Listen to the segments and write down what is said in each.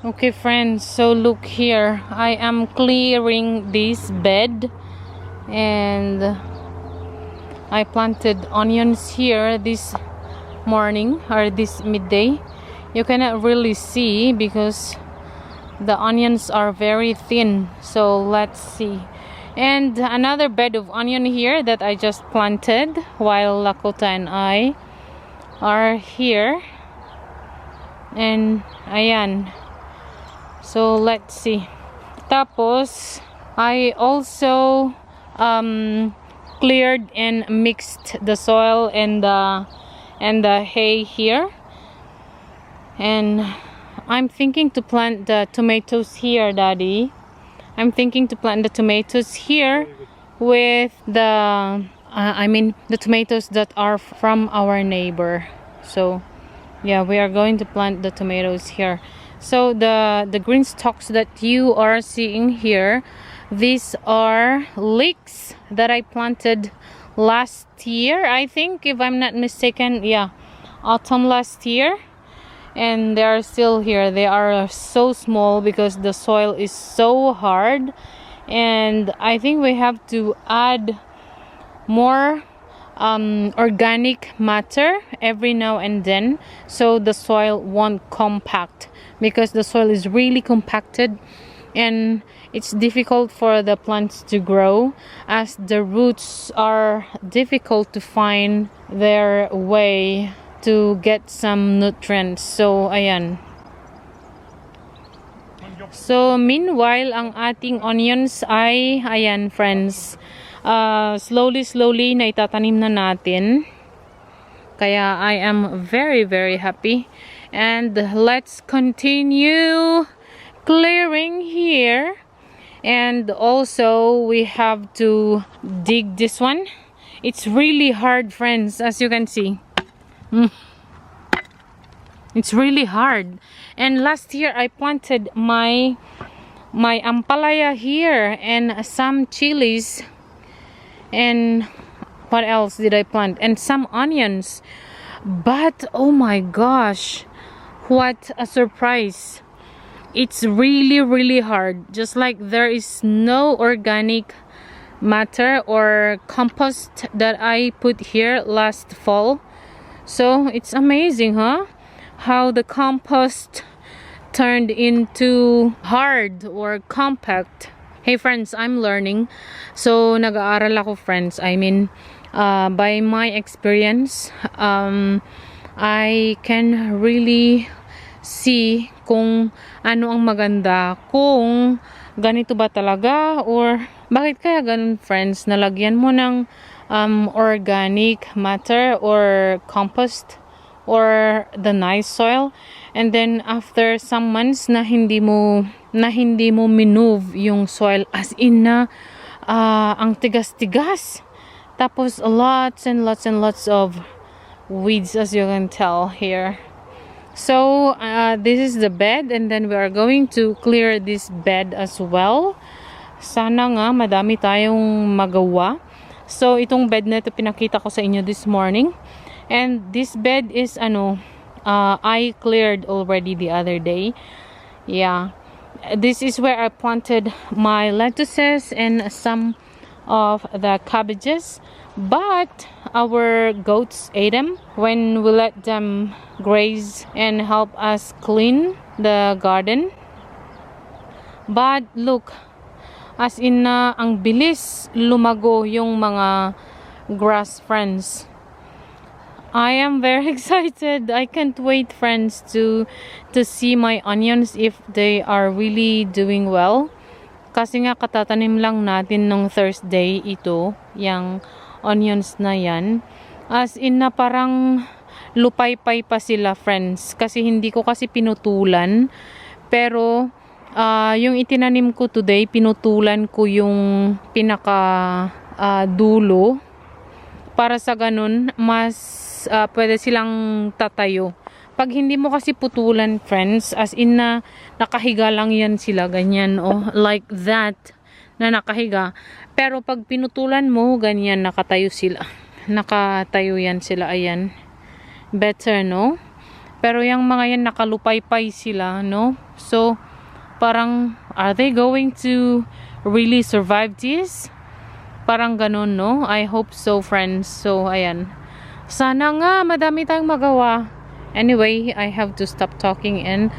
Okay friends, so look here, I am clearing this bed and I planted onions here this morning or this midday. You cannot really see because the onions are very thin, so let's see. And another bed of onion here that I just planted while Lakota and I are here. And ayan, so let's see. Tapos I also cleared and mixed the soil and the hay here, and I'm thinking to plant the tomatoes here, Daddy. I'm thinking to plant the tomatoes here with the the tomatoes that are from our neighbor. So yeah, we are going to plant the tomatoes here. So the green stalks that you are seeing here, these are leeks that I planted last year, I think, if I'm not mistaken. Yeah, autumn last year. And they are still here. They are so small because the soil is so hard, and I think we have to add more organic matter every now and then so the soil won't compact, because the soil is really compacted and it's difficult for the plants to grow as the roots are difficult to find their way to get some nutrients. So ayan. So meanwhile, ang ating onions ay ayan friends, slowly na itatanim na natin. Kaya I am very happy. And let's continue clearing here. And also we have to dig this one. It's really hard, friends, as you can see. It's really hard. And last year I planted my ampalaya here and some chilies, and what else did I plant, and some onions. But oh my gosh, what a surprise. It's really hard. Just like there is no organic matter or compost that I put here last fall. So it's amazing, huh? How the compost turned into hard or compact. Hey friends, I'm learning. So nag-aaral ako, friends. I mean, by my experience, I can really see kung ano ang maganda, kung ganito ba talaga or bakit kaya ganun, friends. Nalagyan mo ng organic matter or compost or the nice soil, and then after some months na hindi mo minove yung soil, as in na ang tigas-tigas, tapos lots and lots of weeds, as you can tell here. So this is the bed, and then we are going to clear this bed as well. Sana nga madami tayong magawa. So itong bed na ito pinakita ko sa inyo this morning, and this bed is I cleared already the other day. Yeah, this is where I planted my lettuces and some of the cabbages, but our goats ate them when we let them graze and help us clean the garden. But look, as in ang bilis lumago yung mga grass, friends. I am very excited. I can't wait, friends, to see my onions if they are really doing well. Kasi nga katatanim lang natin nung Thursday ito, yung onions na yan. As in na parang lupay-pay pa sila, friends. Kasi hindi ko kasi pinutulan. Pero yung itinanim ko today, pinutulan ko yung pinaka dulo. Para sa ganun, mas pwede silang tatayo. Pag hindi mo kasi putulan, friends, as in na nakahiga lang yan sila, ganyan, oh, like that, na nakahiga. Pero pag pinutulan mo, ganyan, nakatayo sila. Nakatayo yan sila, ayan. Better, no? Pero yung mga yan nakalupay-pay sila, no? So, parang, are they going to really survive this? Parang ganun, no? I hope so, friends. So, ayan. Sana nga, madami tayong magawa. Anyway, I have to stop talking and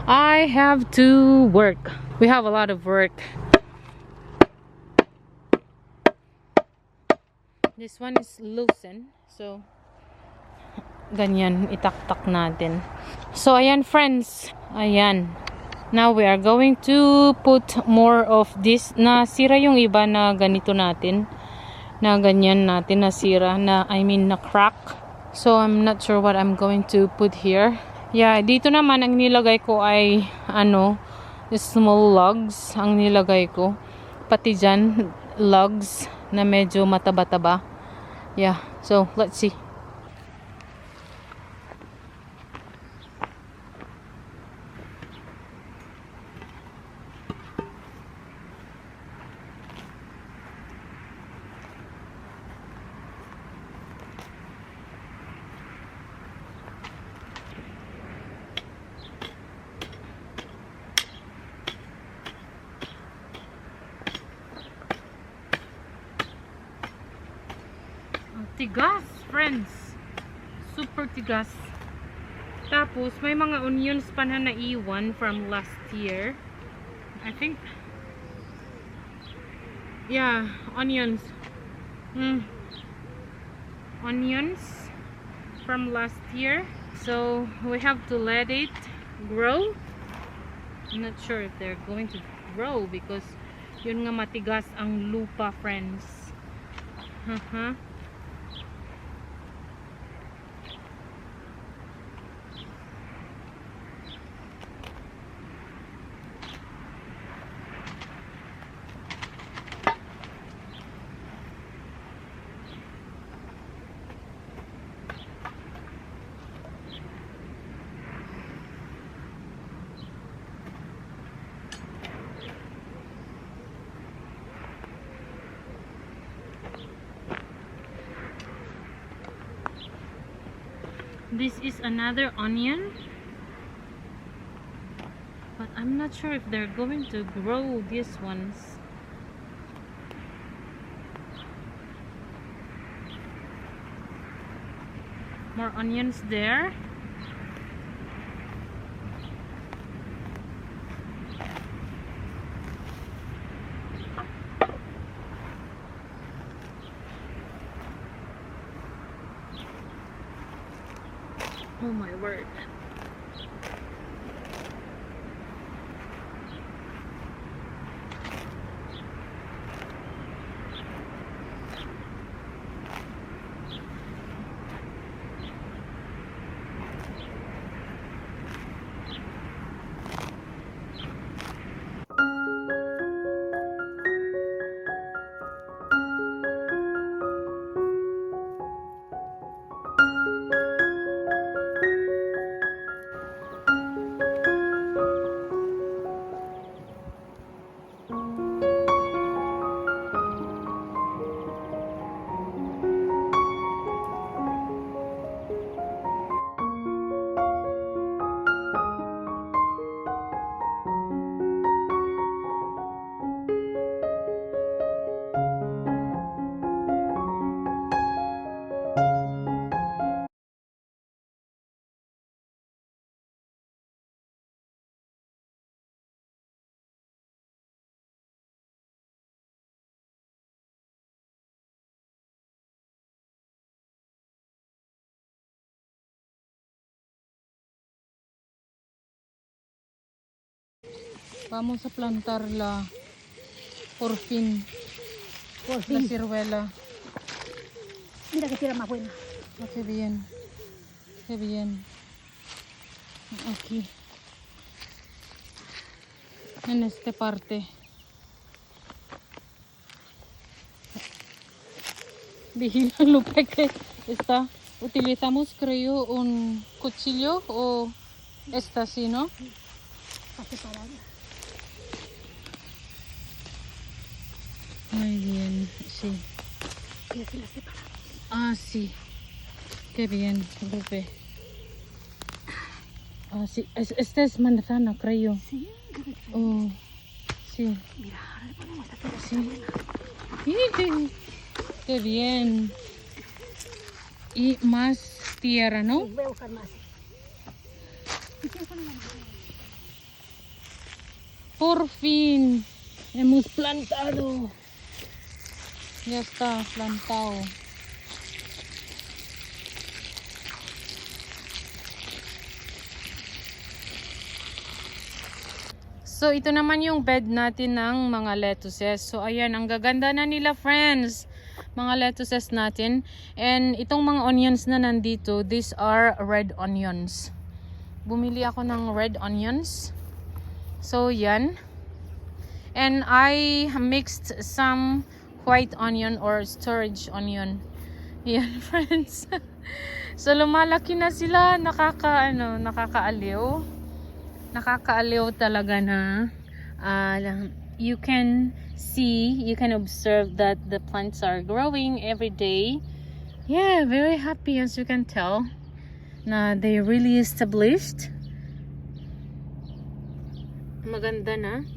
I have to work. We have a lot of work. This one is loosened. So, ganyan, itaktak natin. So, ayan, friends. Ayan. Now, we are going to put more of this. Nasira yung iba na ganito natin. Na ganyan natin, nasira. I mean, na crack. So, I'm not sure what I'm going to put here. Yeah, dito naman, ang nilagay ko ay, small logs. Ang nilagay ko. Pati dyan, logs na medyo mataba-taba. Yeah, so, let's see. Tigas, friends. Super tigas. Tapos, may mga onions pa na naiwan from last year. I think, yeah, onions. Onions from last year. So, we have to let it grow. I'm not sure if they're going to grow because yun nga matigas ang lupa, friends. This is another onion, but I'm not sure if they're going to grow these ones. More onions there. Oh my word. Vamos a plantar por fin. La ciruela. Mira que tierra más buena. Oh, qué bien. Qué bien. Aquí. En esta parte. Vigila, Lupe, que está. Utilizamos, creo, un cuchillo o esta así, ¿no? Para separarla. Muy bien, sí. Y así la separamos. Ah, sí. Qué bien, Lupe. Sí, esta es manzana, creo. Sí, Oh, sí. mira, ahora le ponemos esta tierra. Sí. Qué bien. Y más tierra, ¿no? Sí, voy a buscar más. ¿Y quién pone la más? Por fin hemos plantado. Ya está plantado. So, ito naman yung bed natin ng mga lettuces. So, ayan, ang gaganda na nila, friends. Mga lettuces natin. And itong mga onions na nandito, these are red onions. Bumili ako ng red onions. So, yan. And I mixed some white onion or storage onion. Yan, friends. So, lumalaki na sila. Nakakaaliw. Nakakaaliw talaga na you can see, you can observe that the plants are growing every day. Yeah, very happy as you can tell na they really established. Maganda na.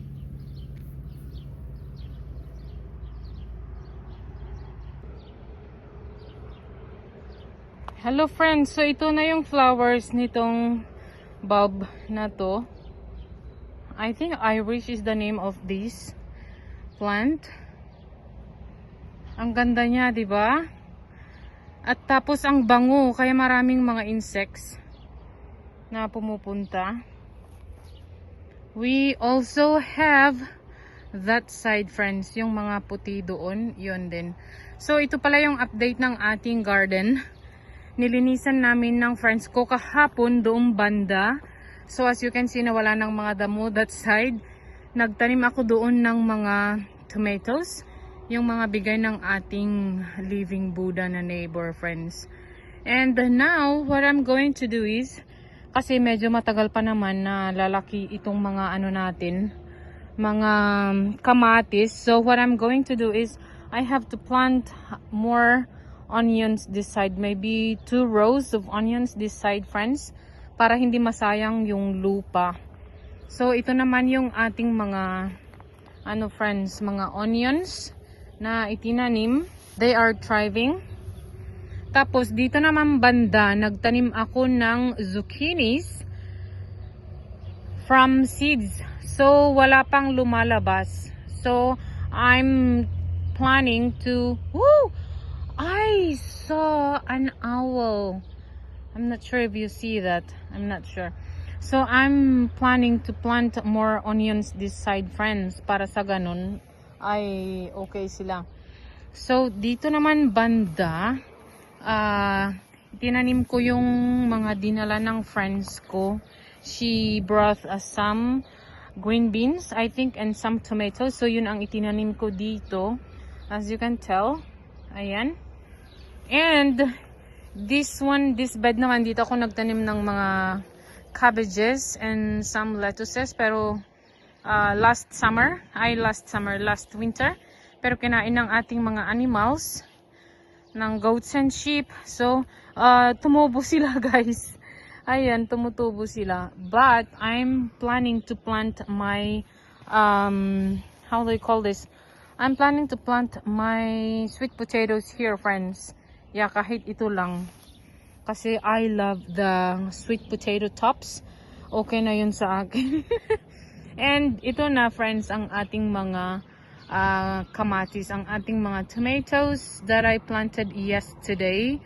Hello friends, so ito na yung flowers nitong bulb na to. I think Irish is the name of this plant. Ang ganda niya, 'di ba? At tapos ang bango, kaya maraming mga insects na pumupunta. We also have that side, friends, yung mga puti doon, yun din. So ito pala yung update ng ating garden. Nilinisan namin ng friends ko kahapon doong banda. So as you can see, nawala ng mga damo that side. Nagtanim ako doon ng mga tomatoes. Yung mga bigay ng ating living Buddha na neighbor, friends. And now, what I'm going to do is, kasi medyo matagal pa naman na lalaki itong mga ano natin, mga kamatis. So what I'm going to do is, I have to plant more onions this side, maybe 2 rows of onions this side, friends, para hindi masayang yung lupa. So ito naman yung ating mga friends, mga onions na itinanim. They are thriving. Tapos dito naman banda, nagtanim ako ng zucchinis from seeds. So wala pang lumalabas. So I'm planning to I saw an owl. I'm not sure if you see that. I'm not sure. So I'm planning to plant more onions this side, friends, para sa ganun ay okay sila. So dito naman banda, tinanim ko yung mga dinala ng friends ko. She brought us some green beans, I think, and some tomatoes. So yun ang itinanim ko dito, as you can tell. Ayan. And this bed naman, dito ako nagtanim ng mga cabbages and some lettuces. Pero last winter. Pero kinain ng ating mga animals, ng goats and sheep. So, tumubo sila, guys. Ayan, tumutubo sila. But, I'm planning to plant my, how do you call this? I'm planning to plant my sweet potatoes here, friends. Yeah, kahit ito lang. Kasi I love the sweet potato tops. Okay na yun sa akin. And ito na, friends, ang ating mga kamatis, ang ating mga tomatoes that I planted yesterday.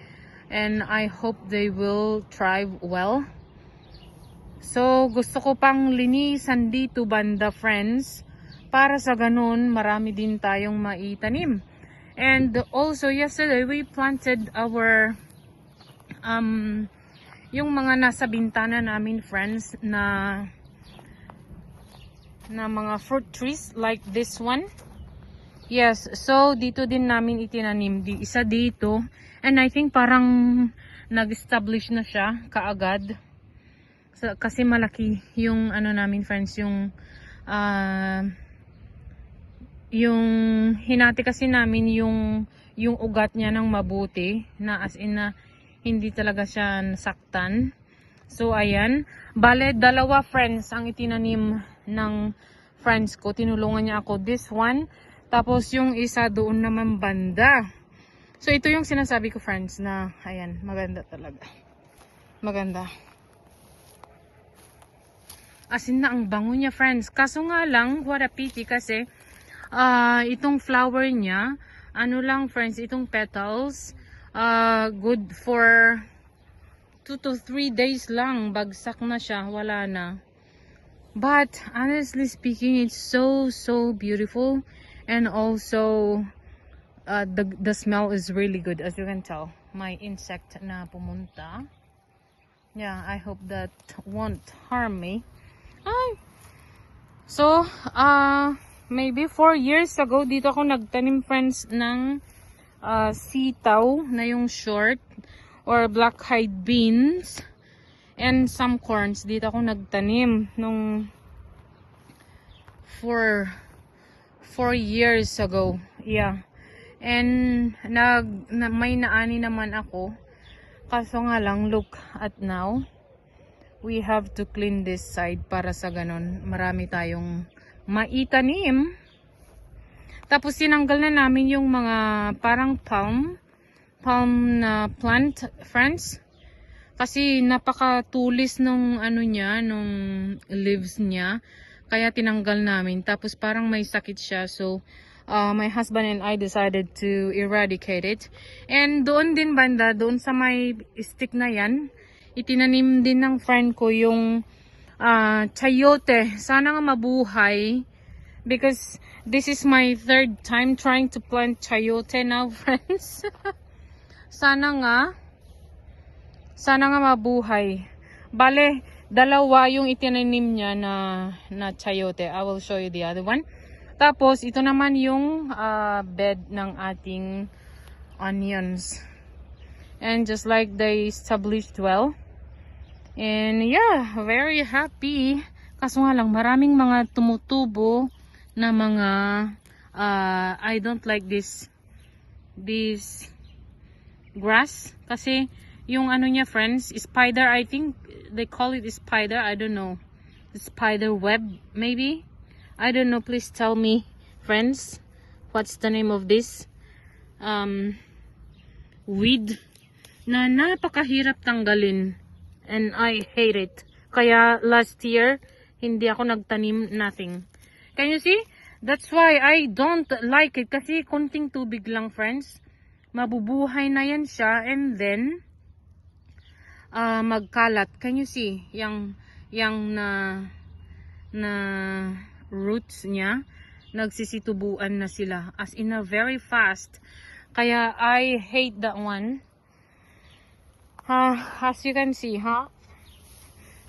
And I hope they will thrive well. So, gusto ko pang linisan dito banda, friends. Para sa ganun, marami din tayong maitanim. And also, yesterday, we planted our, yung mga nasa bintana namin, friends, na mga fruit trees, like this one. Yes, so, dito din namin itinanim. Isa dito. And I think parang nag-establish na siya kaagad. So, kasi malaki yung, namin, friends, yung hinati kasi namin yung ugat niya ng mabuti, na as in na hindi talaga siya nasaktan. So, ayan. Bale, dalawa friends ang itinanim ng friends ko. Tinulungan niya ako. This one. Tapos, yung isa doon naman banda. So, ito yung sinasabi ko friends na, ayan, maganda talaga. Maganda. As in na, ang bango niya friends. Kaso nga lang, what a pity kasi, itong flower niya, ano lang friends, itong petals, good for 2 to 3 days lang. Bagsak na siya, wala na. But, honestly speaking, it's so beautiful. And also, the smell is really good, as you can tell. May insect na pumunta. Yeah, I hope that won't harm me. Ay! So, maybe 4 years ago, dito ako nagtanim friends ng sitaw na yung short or black-eyed beans and some corns. Dito ako nagtanim nung 4 years ago. Yeah. And may naani naman ako. Kaso nga lang, look at now. We have to clean this side para sa ganon marami tayong maitanim. Tapos tinanggal na namin yung mga parang palm na plant friends. Kasi napakatulis nung ano niya, nung leaves niya. Kaya tinanggal namin. Tapos parang may sakit siya. So my husband and I decided to eradicate it. And doon din banda, doon sa may stick na yan, itinanim din ng friend ko yung chayote. Sana nga mabuhay. Because this is my 3rd time trying to plant chayote now, friends. Sana nga mabuhay. Bale, dalawa yung itinanim niya na chayote. I will show you the other one. Tapos, ito naman yung bed ng ating onions. And just like they established well. And yeah, very happy. Kaso nga lang, maraming mga tumutubo na mga, I don't like this grass. Kasi, yung ano niya friends, spider, I think they call it spider, I don't know. Spider web, maybe? I don't know, please tell me, friends, what's the name of this weed na napakahirap tanggalin. And I hate it. Kaya last year, hindi ako nagtanim, nothing. Can you see? That's why I don't like it. Kasi konting tubig lang, friends. Mabubuhay na yan siya. And then, magkalat. Can you see? Yang na roots niya, nagsisitubuan na sila. As in a very fast. Kaya I hate that one. As you can see,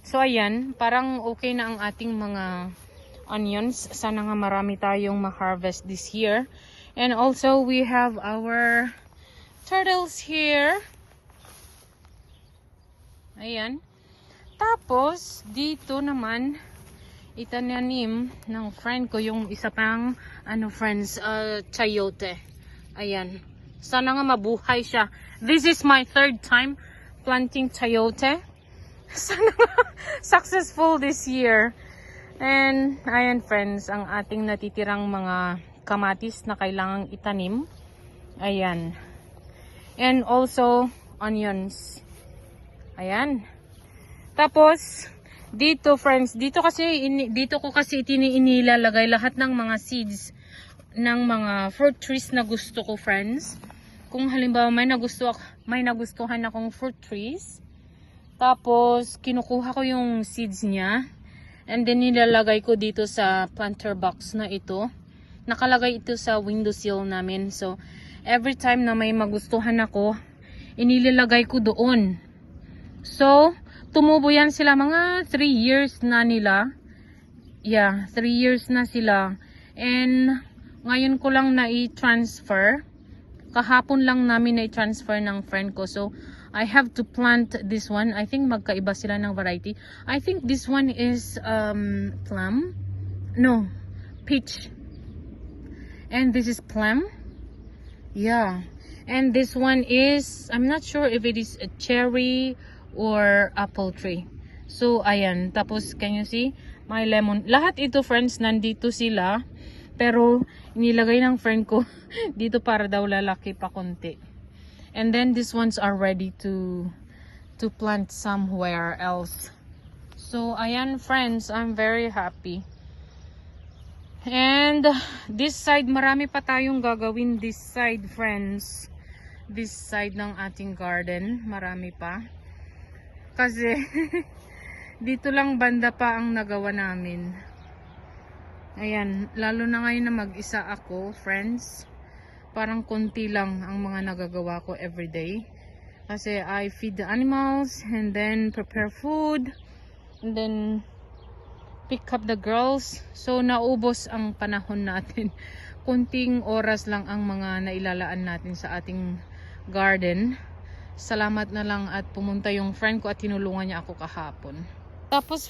So, ayan. Parang okay na ang ating mga onions. Sana nga marami tayong ma-harvest this year. And also, we have our turtles here. Ayan. Tapos, dito naman, itananim ng friend ko yung isa pang, friends, chayote. Ayan. Sana nga mabuhay siya. This is my 3rd time planting chayote. Sana successful this year. And ayan friends, ang ating natitirang mga kamatis na kailangang itanim. Ayan. And also onions. Ayan. Tapos dito friends, dito ko kasi inilalagay lahat ng mga seeds ng mga fruit trees na gusto ko friends. Kung halimbawa may nagustuhan akong fruit trees, tapos kinukuha ko yung seeds niya, and then nilalagay ko dito sa planter box na ito. Nakalagay ito sa windowsill namin. So every time na may magustuhan ako, inilalagay ko doon. So tumubo yan sila, mga 3 years na nila. Yeah, 3 years na sila. And ngayon ko lang na i-transfer. Kahapon lang namin na i-transfer ng friend ko. So, I have to plant this one. I think magkaiba sila ng variety. I think this one is plum. No, peach. And this is plum. Yeah. And this one is, I'm not sure if it is a cherry or apple tree. So, ayan. Tapos, can you see? May lemon. Lahat ito, friends, nandito sila. Pero, inilagay ng friend ko dito para daw lalaki pa konti. And then, these ones are ready to plant somewhere else. So, ayan, friends. I'm very happy. And, this side, marami pa tayong gagawin this side, friends. This side ng ating garden. Marami pa. Kasi, dito lang banda pa ang nagawa namin. Ayan, lalo na ngayon na mag-isa ako, friends. Parang konti lang ang mga nagagawa ko everyday. Kasi I feed the animals and then prepare food and then pick up the girls. So naubos ang panahon natin. Kunting oras lang ang mga nailalaan natin sa ating garden. Salamat na lang at pumunta yung friend ko at tinulungan niya ako kahapon. Tapos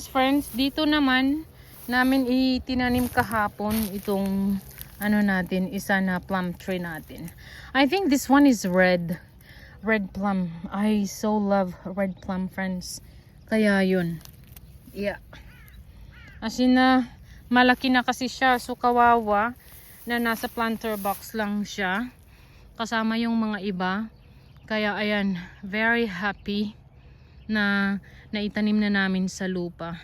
friends, dito naman namin itinanim kahapon itong ano natin, isa na plum tree natin. I think this one is red plum. I so love red plum, friends. Kaya yun. Yeah. As in na malaki na kasi siya, so kawawa na nasa planter box lang siya kasama yung mga iba. Kaya ayan, very happy na naitanim na namin sa lupa.